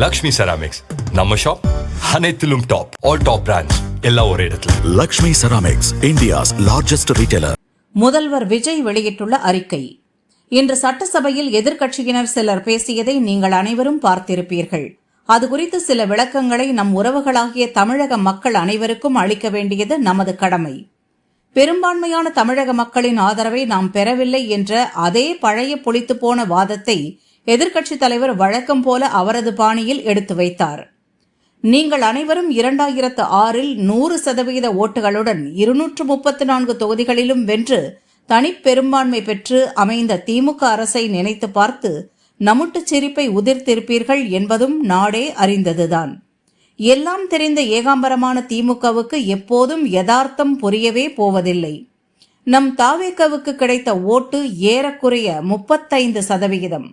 Lakshmi ceramics நம்ம shop அனைத்திலும் top. All top brands எல்லாம் ஒரே இடத்துல. Lakshmi ceramics, India's largest retailer. முதல்வர் விஜய் வெளியிட்டுள்ள அறிக்கை. இன்று சட்டசபையில் எதிர்க்கட்சியினர் சிலர் பேசியதை நீங்கள் அனைவரும் பார்த்திருப்பீர்கள். அது குறித்து சில விளக்கங்களை நம் உறவுகளாகிய தமிழக மக்கள் அனைவருக்கும் அளிக்க வேண்டியது நமது கடமை. பெரும்பான்மையான தமிழக மக்களின் ஆதரவை நாம் பெறவில்லை என்ற அதே பழைய புளித்து போன வாதத்தை எதிர்க்கட்சித் தலைவர் வழக்கம் போல அவரது பாணியில் எடுத்து வைத்தார். நீங்கள் அனைவரும் 2006 100% ஓட்டுகளுடன் 234 தொகுதிகளிலும் வென்று தனிப்பெரும்பான்மை பெற்று அமைந்த திமுக அரசை நினைத்து பார்த்து நமுட்டுச் சிரிப்பை உதிர்த்திருப்பீர்கள் என்பதும் நாடே அறிந்ததுதான். எல்லாம் தெரிந்த ஏகாம்பரமான திமுகவுக்கு எப்போதும் யதார்த்தம் புரியவே போவதில்லை. நம் தாவேகவுக்கு கிடைத்த ஓட்டு ஏறக்குறைய 35%.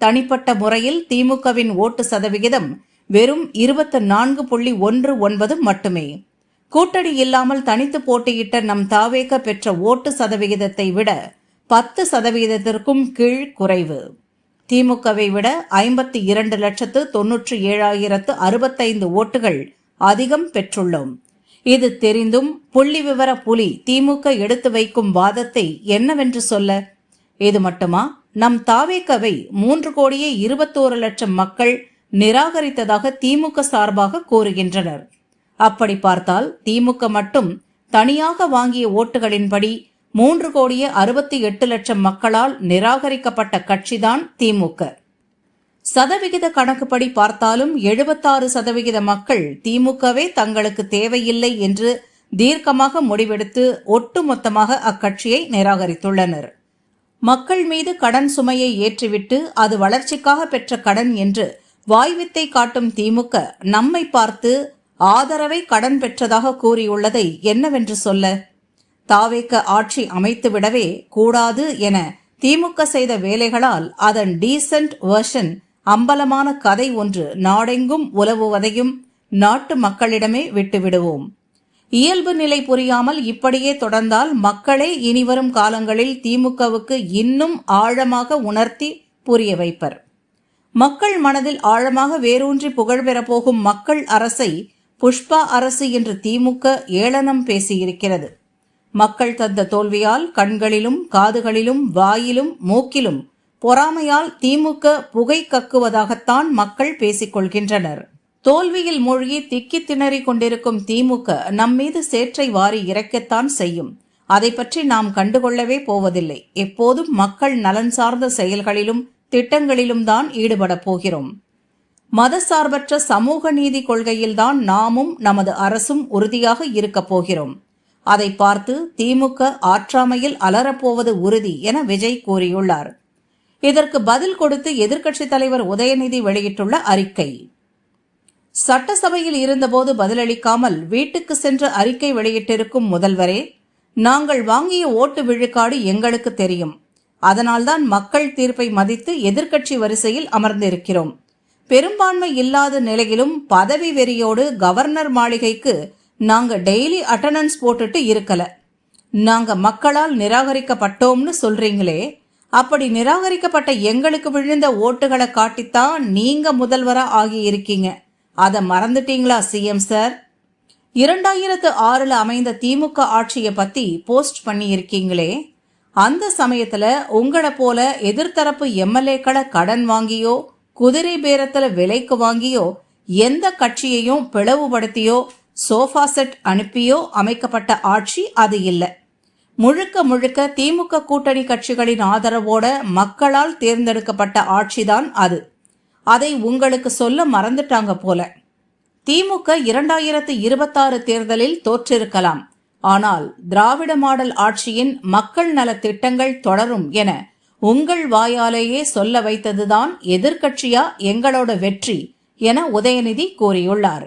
தனிப்பட்ட முறையில் திமுகவின் ஓட்டு சதவிகிதம் வெறும் 24.19 மட்டுமே. கூட்டணி இல்லாமல் தனித்து போட்டியிட்ட நம் தாவேக பெற்ற ஓட்டு சதவிகிதத்தை விட 10%க்கும் கீழ் குறைவு. திமுகவை விட 52,97,065 ஓட்டுகள் அதிகம் பெற்றுள்ளோம். இது தெரிந்தும் புள்ளி விவர புலி திமுக எடுத்து வைக்கும் வாதத்தை என்னவென்று சொல்ல? இது மட்டுமா? நம் தாவேகவை 3,21,00,000 மக்கள் நிராகரித்ததாக திமுக சார்பாக கூறுகின்றனர். அப்படி பார்த்தால் திமுக மட்டும் தனியாக வாங்கிய ஓட்டுகளின்படி 3,68,00,000 மக்களால் நிராகரிக்கப்பட்ட கட்சிதான் திமுக. சதவிகித கணக்குப்படி பார்த்தாலும் 76% மக்கள் திமுகவே தங்களுக்கு தேவையில்லை என்று தீர்க்கமாக முடிவெடுத்து ஒட்டுமொத்தமாக அக்கட்சியை நிராகரித்துள்ளனர். மக்கள் மீது கடன் சுமையை ஏற்றிவிட்டு அது வளர்ச்சிக்காக பெற்ற கடன் என்று வாய்வித்தை காட்டும் திமுக நம்மை பார்த்து ஆதரவை கடன் பெற்றதாக கூறியுள்ளதை என்னவென்று சொல்ல? தாவேக ஆட்சி அமைத்துவிடவே கூடாது என திமுக செய்த வேலைகளால் அதன் டீசன்ட் வெர்ஷன் அம்பலமான கதை ஒன்று நாடெங்கும் உலவுவதையும் நாட்டு மக்களிடமே விட்டுவிடுவோம். இயல்பு நிலை புரியாமல் இப்படியே தொடர்ந்தால் மக்களே இனிவரும் காலங்களில் திமுகவுக்கு இன்னும் ஆழமாக உணர்த்தி புரிய வைப்பர். மக்கள் மனதில் ஆழமாக வேரூன்றி புகழ்பெறப் போகும் மக்கள் அரசை புஷ்பா அரசு என்று திமுக ஏளனம் பேசியிருக்கிறது. மக்கள் தந்த தோல்வியால் கண்களிலும் காதுகளிலும் வாயிலும் மூக்கிலும் பொறாமையால் திமுக புகை கக்குவதாகத்தான் மக்கள் பேசிக்கொள்கின்றனர். தோல்வியில் மூழ்கி திக்கி திணறி கொண்டிருக்கும் திமுக நம்மீது சேற்றை வாரி இறக்கத்தான் செய்யும். அதை பற்றி நாம் கண்டுகொள்ளவே போவதில்லை. எப்போதும் மக்கள் நலன் சார்ந்த செயல்களிலும் திட்டங்களிலும் தான் ஈடுபடப் போகிறோம். மதசார்பற்ற சமூக நீதி கொள்கையில்தான் நாமும் நமது அரசும் உறுதியாக இருக்கப் போகிறோம். அதை பார்த்து திமுக ஆற்றாமையில் அலறப்போவது உறுதி என விஜய் கூறியுள்ளார். இதற்கு பதில் கொடுத்து எதிர்க்கட்சித் தலைவர் உதயநிதி வெளியிட்டுள்ள அறிக்கை. சட்டசபையில் இருந்தபோது பதிலளிக்காமல் வீட்டுக்கு சென்று அறிக்கை வெளியிட்டிருக்கும் முதல்வரே, நாங்கள் வாங்கிய ஓட்டு விழுக்காடு எங்களுக்கு தெரியும். அதனால்தான் மக்கள் தீர்ப்பை மதித்து எதிர்க்கட்சி வரிசையில் அமர்ந்திருக்கிறோம். பெரும்பான்மை இல்லாத நிலையிலும் பதவி வெறியோடு கவர்னர் மாளிகைக்கு நாங்க டெய்லி அட்டண்டன்ஸ் போட்டுட்டு இருக்கல. நாங்க மக்களால் நிராகரிக்கப்பட்டோம்னு சொல்றீங்களே, அப்படி நிராகரிக்கப்பட்ட எங்களுக்கு விழுந்த ஓட்டுகளை காட்டித்தான் நீங்க முதல்வரா ஆகியிருக்கீங்க. அதை மறந்துட்டீங்களா சிஎம் சார்? 2006 அமைந்த திமுக ஆட்சியை பத்தி போஸ்ட் பண்ணியிருக்கீங்களே, அந்த சமயத்துல உங்களை போல எதிர்த்தரப்பு எம்எல்ஏக்களை கடன் வாங்கியோ குதிரை பேரத்துல விலைக்கு வாங்கியோ எந்த கட்சியையும் பிளவுபடுத்தியோ சோஃபா செட் அனுப்பியோ அமைக்கப்பட்ட ஆட்சி அது இல்லை. முழுக்க முழுக்க திமுக கூட்டணி கட்சிகளின் ஆதரவோட மக்களால் தேர்ந்தெடுக்கப்பட்ட ஆட்சிதான் அது. அதை உங்களுக்கு சொல்ல மறந்துட்டாங்க போல. திமுக 2026 தேர்தலில் தோற்றிருக்கலாம். ஆனால் திராவிட மாடல் ஆட்சியின் மக்கள் நல திட்டங்கள் தொடரும் என உங்கள் வாயாலேயே சொல்ல வைத்ததுதான் எதிர்க்கட்சியா எங்களோட வெற்றி என உதயநிதி கூறியுள்ளார்.